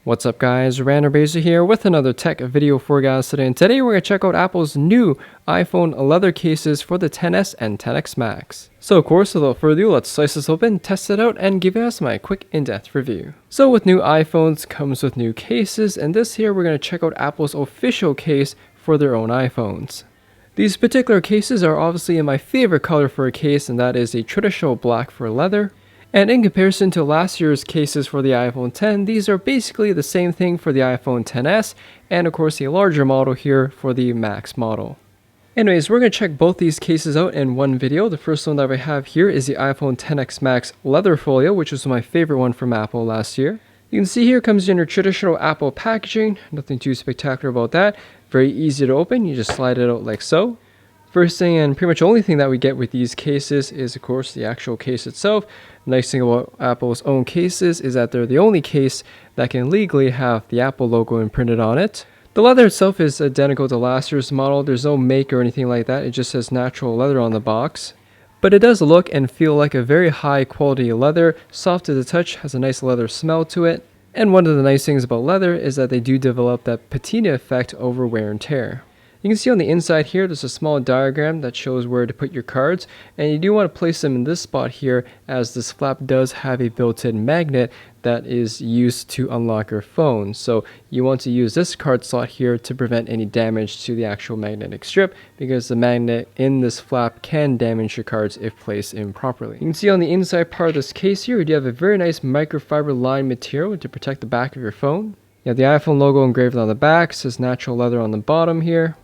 What's up guys, Randomazer here with another tech video for you guys today, and today we're going to check out Apple's new iPhone leather cases for the XS and XS Max. So of course, without further ado, let's slice this open, test it out, and give you guys my quick in-depth review. So with new iPhones comes with new cases, and this here we're going to check out Apple's official case for their own iPhones. These particular cases are obviously in my favorite color for a case, and that is a traditional black for leather. And in comparison to last year's cases for the iPhone X, these are basically the same thing for the iPhone XS, and of course a larger model here for the Max model. Anyways, we're going to check both these cases out in one video. The first one that I have here is the iPhone XS Max leather folio, which was my favorite one from Apple last year. You can see here it comes in your traditional Apple packaging, nothing too spectacular about that. Very easy to open, you just slide it out like so. First thing and pretty much only thing that we get with these cases is of course the actual case itself. Nice thing about Apple's own cases is that they're the only case that can legally have the Apple logo imprinted on it. The leather itself is identical to last year's model. There's no make or anything like that. It just says natural leather on the box. But it does look and feel like a very high quality leather, soft to the touch, has a nice leather smell to it. And one of the nice things about leather is that they do develop that patina effect over wear and tear. You can see on the inside here, there's a small diagram that shows where to put your cards, and you do want to place them in this spot here, as this flap does have a built-in magnet that is used to unlock your phone. So you want to use this card slot here to prevent any damage to the actual magnetic strip, because the magnet in this flap can damage your cards if placed improperly. You can see on the inside part of this case here, you do have a very nice microfiber lined material to protect the back of your phone. You have the iPhone logo engraved on the back, says natural leather on the bottom here.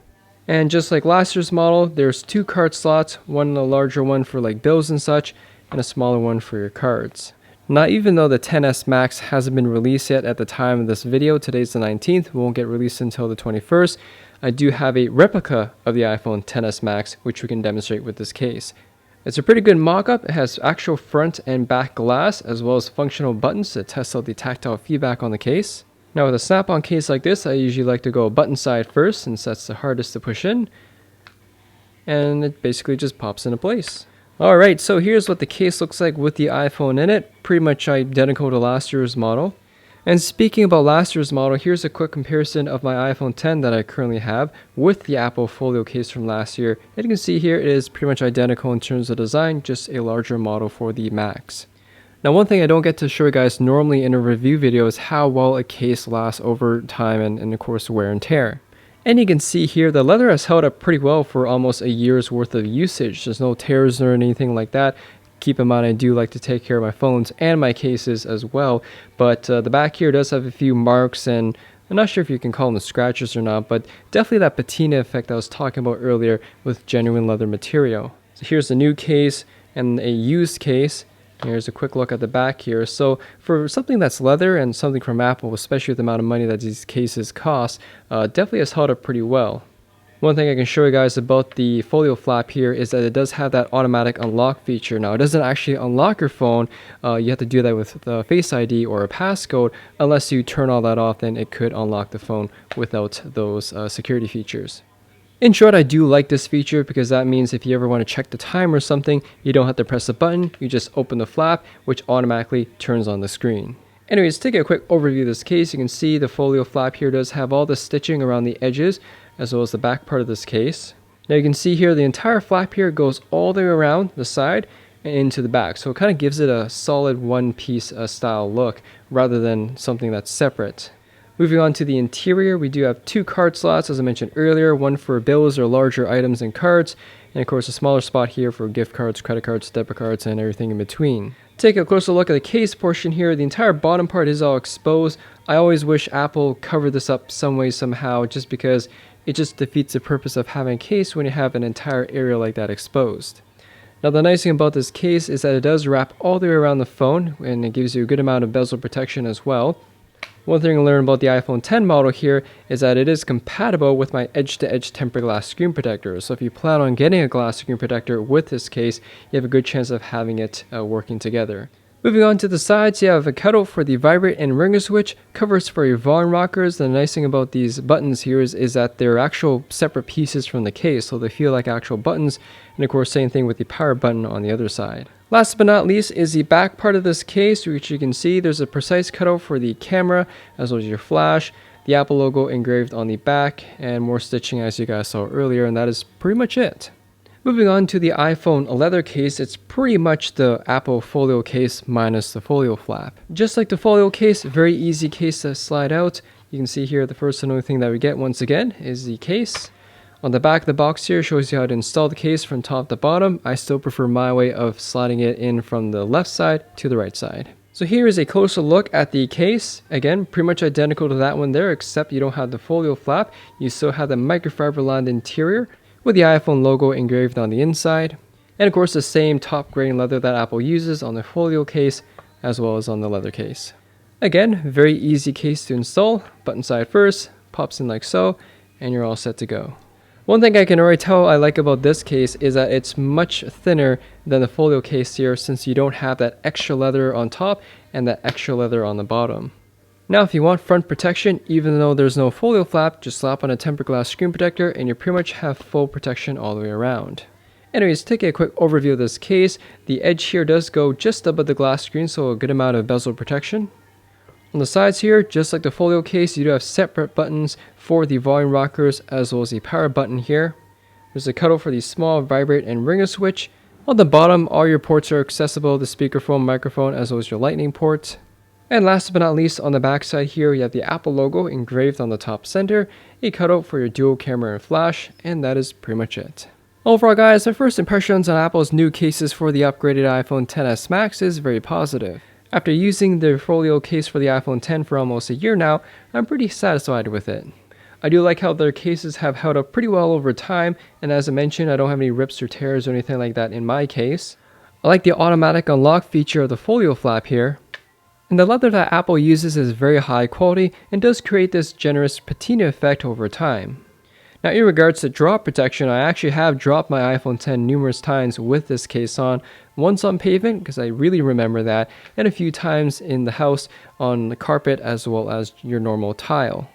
And just like last year's model, there's two card slots, one a larger one for like bills and such, and a smaller one for your cards. Now, even though the XS Max hasn't been released yet at the time of this video, today's the 19th, it won't get released until the 21st, I do have a replica of the iPhone XS Max, which we can demonstrate with this case. It's a pretty good mock-up. It has actual front and back glass, as well as functional buttons to test out the tactile feedback on the case. Now with a snap-on case like this, I usually like to go button side first, since that's the hardest to push in. And it basically just pops into place. Alright, so here's what the case looks like with the iPhone in it. Pretty much identical to last year's model. And speaking about last year's model, here's a quick comparison of my iPhone X that I currently have with the Apple Folio case from last year. And you can see here it is pretty much identical in terms of design, just a larger model for the Max. Now, one thing I don't get to show you guys normally in a review video is how well a case lasts over time and of course wear and tear. And you can see here the leather has held up pretty well for almost a year's worth of usage. There's no tears or anything like that. Keep in mind, I do like to take care of my phones and my cases as well. But the back here does have a few marks, and I'm not sure if you can call them scratches or not, but definitely that patina effect I was talking about earlier with genuine leather material. So here's the new case and a used case. Here's a quick look at the back here. So for something that's leather and something from Apple, especially with the amount of money that these cases cost, definitely has held up pretty well. One thing I can show you guys about the Folio flap here is that it does have that automatic unlock feature. Now, it doesn't actually unlock your phone. You have to do that with the Face ID or a passcode. Unless you turn all that off, then it could unlock the phone without those security features. In short, I do like this feature because that means if you ever want to check the time or something, you don't have to press a button, you just open the flap, which automatically turns on the screen. Anyways, to take a quick overview of this case, you can see the Folio flap here does have all the stitching around the edges, as well as the back part of this case. Now you can see here the entire flap here goes all the way around the side and into the back, so it kind of gives it a solid one-piece style look rather than something that's separate. Moving on to the interior, we do have two card slots, as I mentioned earlier, one for bills or larger items and cards, and of course a smaller spot here for gift cards, credit cards, debit cards, and everything in between. Take a closer look at the case portion here. The entire bottom part is all exposed. I always wish Apple covered this up some way, somehow, just because it just defeats the purpose of having a case when you have an entire area like that exposed. Now, the nice thing about this case is that it does wrap all the way around the phone, and it gives you a good amount of bezel protection as well. One thing to learn about the iPhone X model here is that it is compatible with my edge-to-edge tempered glass screen protector. So if you plan on getting a glass screen protector with this case, you have a good chance of having it working together. Moving on to the sides, you have a cutout for the vibrate and ringer switch, covers for your volume rockers. The nice thing about these buttons here is that they're actual separate pieces from the case, so they feel like actual buttons, and of course same thing with the power button on the other side. Last but not least is the back part of this case, which you can see there's a precise cutout for the camera as well as your flash, the Apple logo engraved on the back, and more stitching as you guys saw earlier, and that is pretty much it. Moving on to the iPhone leather case, it's pretty much the Apple Folio case minus the Folio flap. Just like the Folio case, very easy case to slide out. You can see here the first and only thing that we get once again is the case. On the back of the box here shows you how to install the case from top to bottom. I still prefer my way of sliding it in from the left side to the right side. So here is a closer look at the case. Again, pretty much identical to that one there, except you don't have the Folio flap. You still have the microfiber lined interior with the iPhone logo engraved on the inside, and of course the same top grain leather that Apple uses on the Folio case as well as on the leather case. Again, very easy case to install. Button side first, pops in like so, and you're all set to go. One thing I can already tell I like about this case is that it's much thinner than the Folio case here, since you don't have that extra leather on top and that extra leather on the bottom. Now if you want front protection, even though there's no Folio flap, just slap on a tempered glass screen protector and you pretty much have full protection all the way around. Anyways, taking a quick overview of this case, the edge here does go just above the glass screen, so a good amount of bezel protection. On the sides here, just like the Folio case, you do have separate buttons for the volume rockers as well as the power button here. There's a cutout for the small vibrate and ringer switch. On the bottom, all your ports are accessible, the speakerphone, microphone, as well as your lightning port. And last but not least, on the back side here, you have the Apple logo engraved on the top center, a cutout for your dual camera and flash, and that is pretty much it. Overall guys, my first impressions on Apple's new cases for the upgraded iPhone XS Max is very positive. After using the Folio case for the iPhone X for almost a year now, I'm pretty satisfied with it. I do like how their cases have held up pretty well over time, and as I mentioned, I don't have any rips or tears or anything like that in my case. I like the automatic unlock feature of the Folio flap here. And the leather that Apple uses is very high quality and does create this generous patina effect over time. Now in regards to drop protection, I actually have dropped my iPhone X numerous times with this case on. Once on pavement, because I really remember that, and a few times in the house on the carpet as well as your normal tile.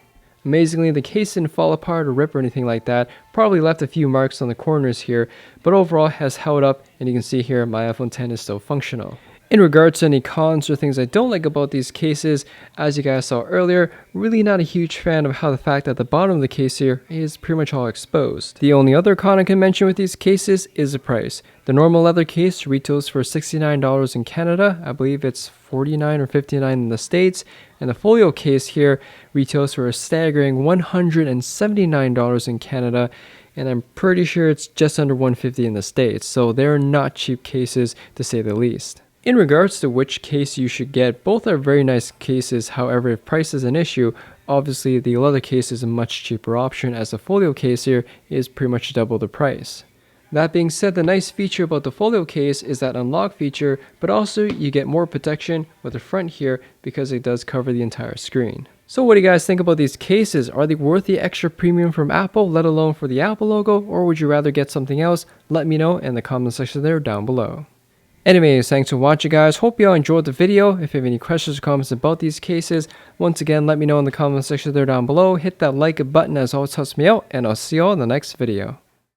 Amazingly, the case didn't fall apart or rip or anything like that, probably left a few marks on the corners here, but overall has held up, and you can see here my iPhone X is still functional. In regards to any cons or things I don't like about these cases, as you guys saw earlier, really not a huge fan of how the fact that the bottom of the case here is pretty much all exposed. The only other con I can mention with these cases is the price. The normal leather case retails for $69 in Canada, I believe it's $49 or $59 in the States, and the Folio case here retails for a staggering $179 in Canada, and I'm pretty sure it's just under $150 in the States, so they're not cheap cases to say the least. In regards to which case you should get, both are very nice cases. However, if price is an issue, obviously the leather case is a much cheaper option, as the Folio case here is pretty much double the price. That being said, the nice feature about the Folio case is that unlock feature, but also you get more protection with the front here because it does cover the entire screen. So what do you guys think about these cases? Are they worth the extra premium from Apple, let alone for the Apple logo, or would you rather get something else? Let me know in the comment section there down below. Anyways, thanks for watching guys, hope you all enjoyed the video. If you have any questions or comments about these cases, once again let me know in the comment section there down below. Hit that like button as always helps me out, and I'll see you all in the next video.